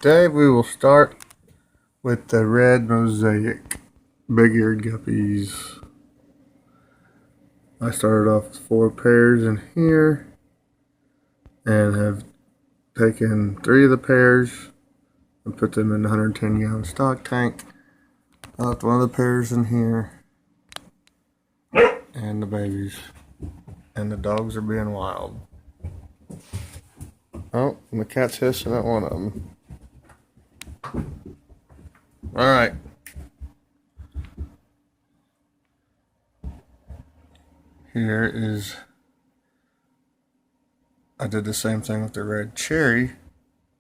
Today we will start with the red mosaic big-eared guppies. I started off with 4 pairs in here and have taken 3 of the pairs and put them in the 110-gallon stock tank. I left 1 of the pairs in here and the babies, and the dogs are being wild. Oh, and the cat's hissing at one of them. Alright. Here is, I did the same thing with the red cherry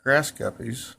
grass guppies.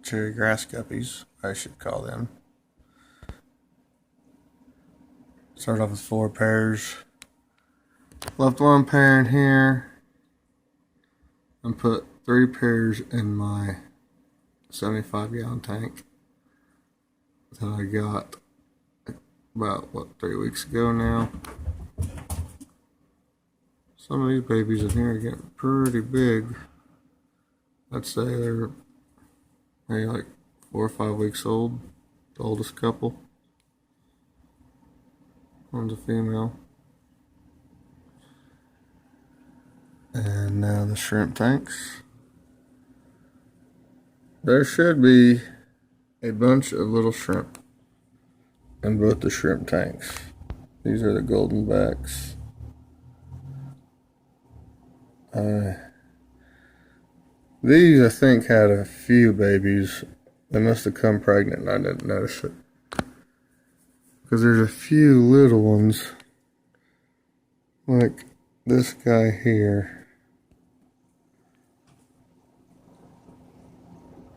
Cherry grass guppies, I should call them. Started off with 4 pairs. Left 1 pair in here and put 3 pairs in my 75-gallon tank that I got about 3 weeks ago now. Some of these babies in here are getting pretty big. I'd say they're maybe like 4 or 5 weeks old, the oldest couple. One's a female. And now the shrimp tanks. There should be a bunch of little shrimp in both the shrimp tanks. These are the golden backs. These I think had a few babies. They must have come pregnant and I didn't notice it. Because there's a few little ones like this guy here.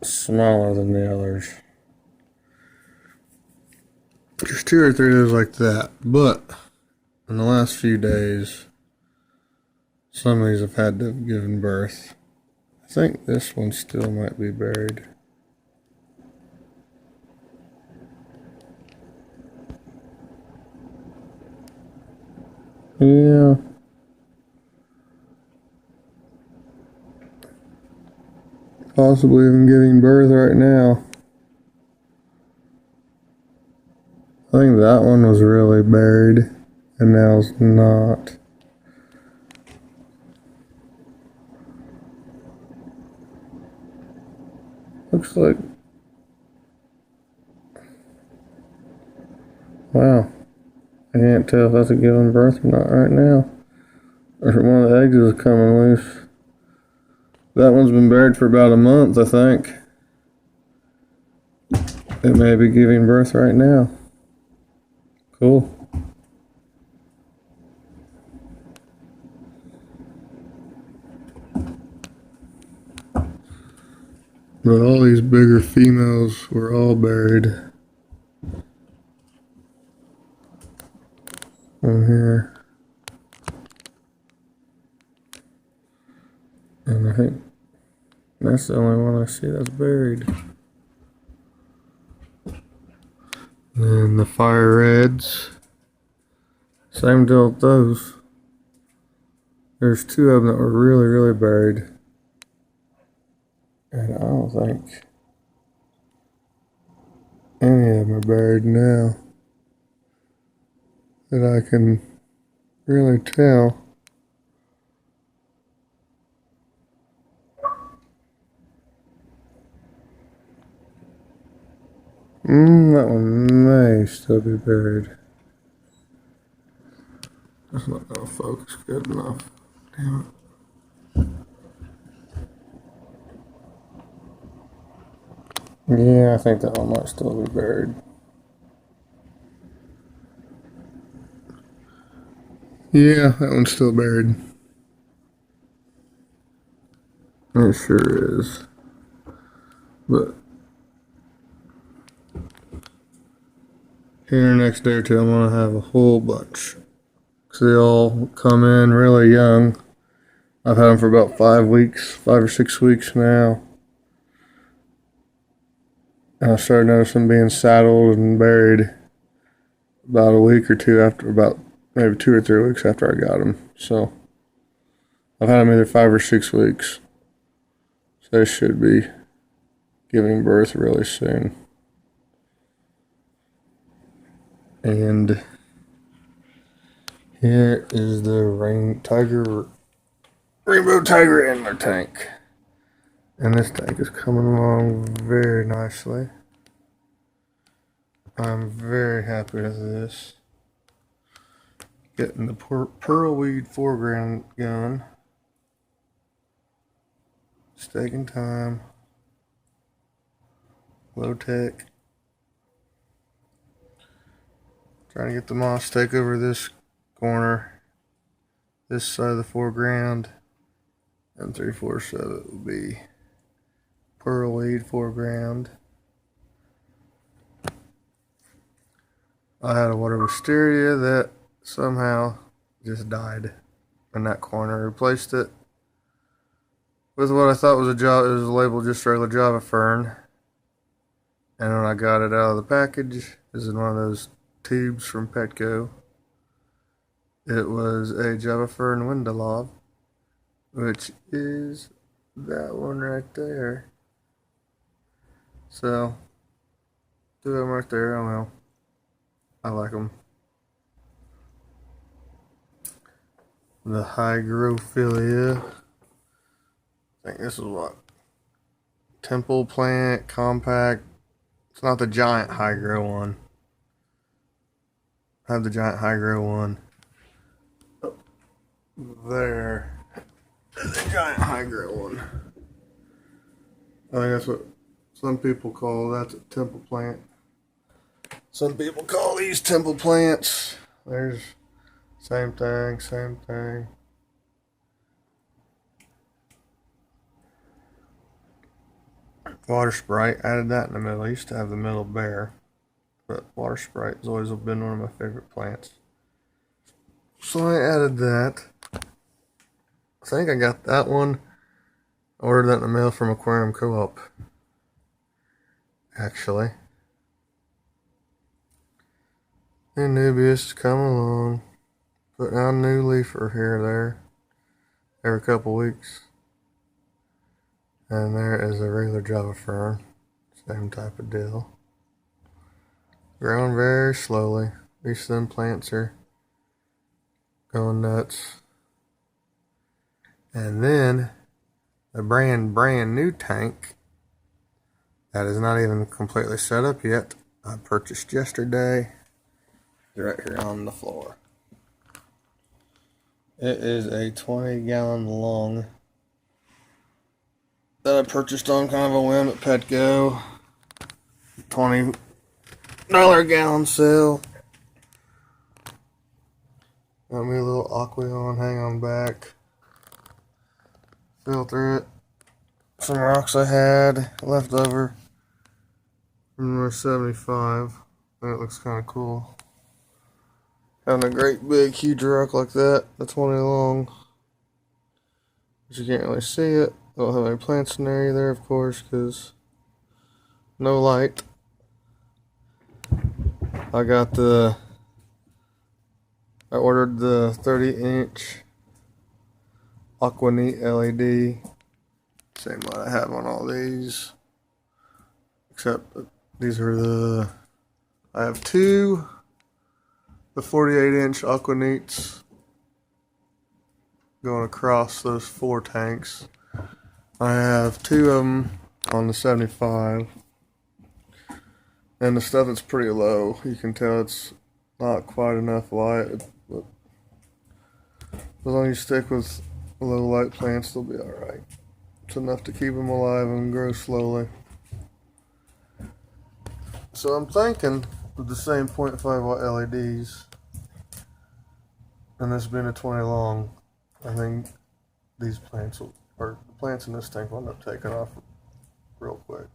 Smaller than the others. There's 2 or 3 of those like that, but in the last few days, some of these have had to have given birth. I think this one still might be buried. Yeah. Possibly even giving birth right now. I think that one was really buried and now it's not. Looks like, wow, I can't tell if that's a giving birth or not right now. Or if one of the eggs is coming loose. That one's been buried for about a month, I think. It may be giving birth right now. Cool. But all these bigger females were all buried. On here. And I think that's the only one I see that's buried. And the fire reds. Same deal with those. There's 2 of them that were really buried. And I don't think any of them are buried now that I can really tell. That one may still be buried. That's not gonna focus good enough. Damn it. Yeah, I think that one might still be buried. Yeah, that one's still buried. It sure is. But here next day or 2, I'm going to have a whole bunch. Because they all come in really young. I've had them for about 5 weeks, 5 or 6 weeks now. And I started noticing them being saddled and buried about a week or 2 after, about maybe 2 or 3 weeks after I got them. So I've had them either 5 or 6 weeks. They should be giving birth really soon. And here is the rainbow tiger antler tank. And this tank is coming along very nicely. I'm very happy with this. Getting the Pearlweed 4-gram gun. It's taking time. Low tech. Trying to get the moss to take over this corner. This side of the foreground. And 3/4 of it will be Pearlweed 4-gram. I had a water wisteria that somehow just died in that corner. Replaced it with what I thought was it was labeled just regular Java fern. And when I got it out of the package, this is one of those tubes from Petco. It was a Java fern Windelov, which is that one right there. So, two of them right there. Oh well, I like them. The Hygrophila. I think this is what? Temple plant, compact. It's not the giant hygro one. I have the giant hygro one. There. The giant hygro one. I think that's what some people call that's a temple plant. Some people call these temple plants. There's same thing, same thing. Water Sprite, added that in the middle. I used to have the middle bare, but Water Sprite has always been one of my favorite plants. So I added that. I think I got that one. I ordered that in the mail from Aquarium Co-op. Actually. And Nubius is coming along. Putting out a new leafer here or there. Every couple weeks. And there is a regular Java fern. Same type of deal. Growing very slowly. These thin plants are going nuts. And then the brand new tank that is not even completely set up yet. I purchased yesterday. Right here on the floor. It is a 20-gallon long that I purchased on kind of a whim at Petco. $20 gallon sale. Got me a little Aqueon hang on back. Filter it. Some rocks I had left over from number 75. That looks kind of cool. Having a great big huge rock like that, that's 20 long. But you can't really see it. I don't have any plants in there either, of course, because no light. I ordered the 30-inch Aquaneat LED. Same one I have on all these. Except these are I have two. The 48-inch Aquaneats going across those 4 tanks. I have 2 of them on the 75. And the stuff is pretty low. You can tell it's not quite enough light. But as long as you stick with low light plants, they'll be alright. It's enough to keep them alive and grow slowly. So I'm thinking with the same 0.5 watt LEDs and this being a 20 long, I think these plants the plants in this tank will end up taking off real quick.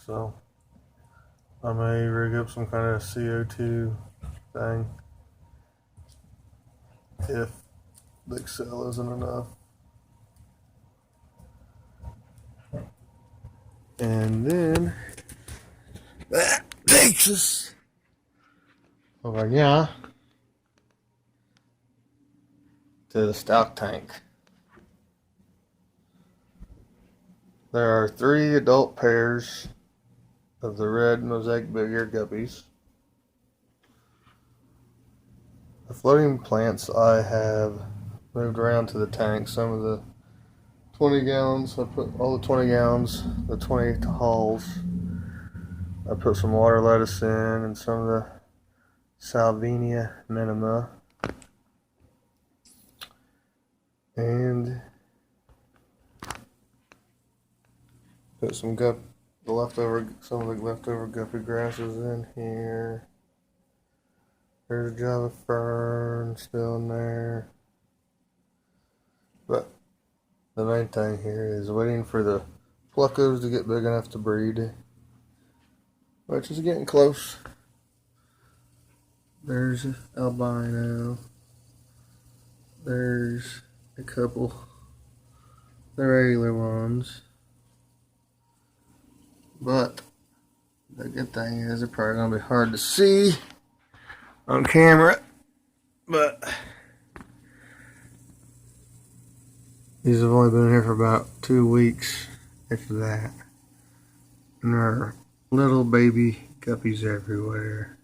So I may rig up some kind of CO2 thing if the Excel isn't enough. And then that takes us over here to the stock tank. There are 3 adult pairs of the red mosaic big ear guppies. The floating plants I have moved around to the tank. Some of the 20 gallons, I put all the 20 gallons, the 20 hulls. I put some water lettuce in and some of the Salvinia minima. And put some some of the leftover guppy grasses in here. There's a Java fern still in there. But the main thing here is waiting for the pluckos to get big enough to breed, which is getting close. There's albino. There's a couple the regular ones. But the good thing is they're probably going to be hard to see on camera. But these have only been here for about 2 weeks, if that. And there are little baby guppies everywhere.